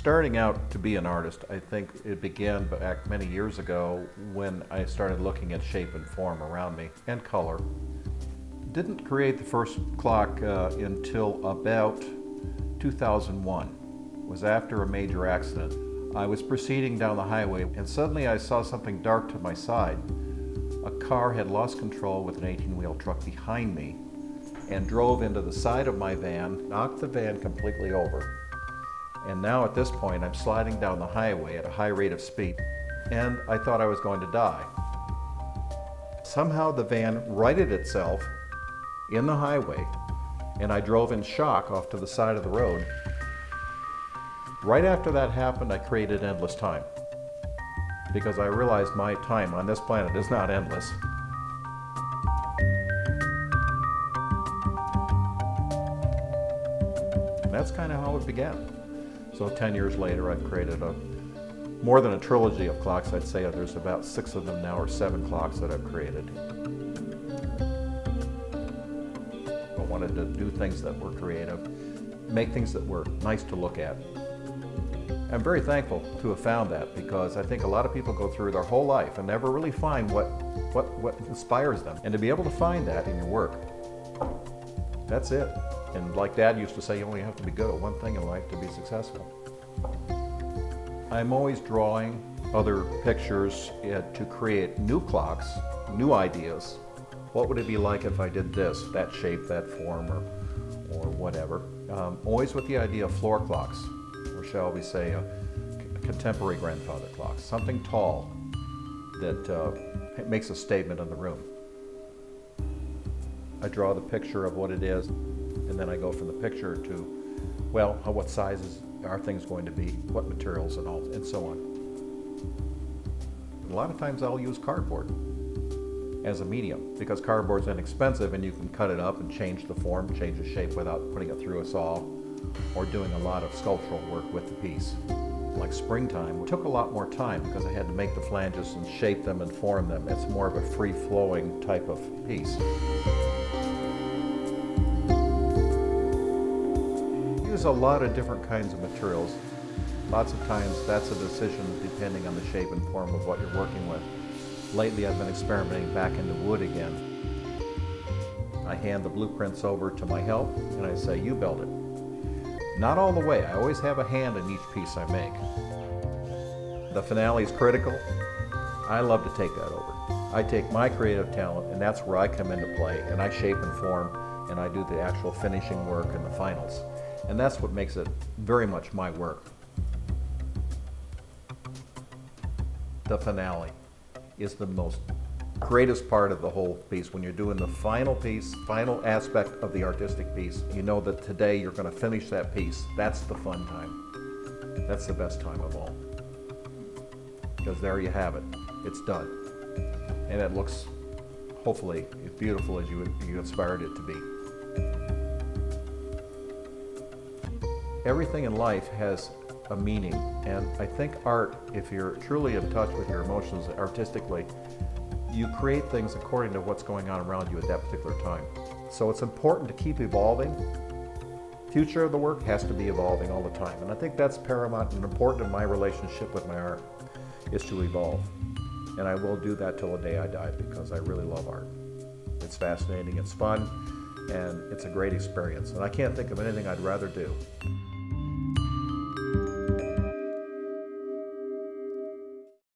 Starting out to be an artist, I think it began back many years ago when I started looking at shape and form around me and color. Didn't create the first clock until about 2001. It was after a major accident. I was proceeding down the highway and suddenly I saw something dark to my side. A car had lost control with an 18-wheel truck behind me and drove into the side of my van, knocked the van completely over. And now at this point, I'm sliding down the highway at a high rate of speed, and I thought I was going to die. Somehow the van righted itself in the highway, and I drove in shock off to the side of the road. Right after that happened, I created endless time, because I realized my time on this planet is not endless. And that's kind of how it began. So 10 years later, I've created more than a trilogy of clocks. I'd say there's about 6 of them now, or 7 clocks that I've created. I wanted to do things that were creative, make things that were nice to look at. I'm very thankful to have found that, because I think a lot of people go through their whole life and never really find what inspires them. And to be able to find that in your work, that's it. And like Dad used to say, you only have to be good at one thing in life to be successful. I'm always drawing other pictures to create new clocks, new ideas. What would it be like if I did this, that shape, that form, or whatever. Always with the idea of floor clocks, or shall we say contemporary grandfather clocks. Something tall that makes a statement in the room. I draw the picture of what it is, and then I go from the picture to, well, what sizes are things going to be, what materials and all, and so on. And a lot of times I'll use cardboard as a medium, because cardboard's inexpensive and you can cut it up and change the form, change the shape without putting it through a saw, or doing a lot of sculptural work with the piece. Like springtime, it took a lot more time because I had to make the flanges and shape them and form them. It's more of a free-flowing type of piece. Use a lot of different kinds of materials. Lots of times that's a decision depending on the shape and form of what you're working with. Lately I've been experimenting back into wood again. I hand the blueprints over to my help and I say, you build it. Not all the way, I always have a hand in each piece I make. The finale is critical. I love to take that over. I take my creative talent and that's where I come into play, and I shape and form and I do the actual finishing work and the finals. And that's what makes it very much my work. The finale is the greatest part of the whole piece. When you're doing the final piece, final aspect of the artistic piece, you know that today you're going to finish that piece. That's the fun time. That's the best time of all. Because there you have it. It's done. And it looks, hopefully, as beautiful as you inspired it to be. Everything in life has a meaning, and I think art, if you're truly in touch with your emotions artistically, you create things according to what's going on around you at that particular time. So it's important to keep evolving. Future of the work has to be evolving all the time, and I think that's paramount and important in my relationship with my art, is to evolve. And I will do that till the day I die, because I really love art. It's fascinating, it's fun, and it's a great experience, and I can't think of anything I'd rather do.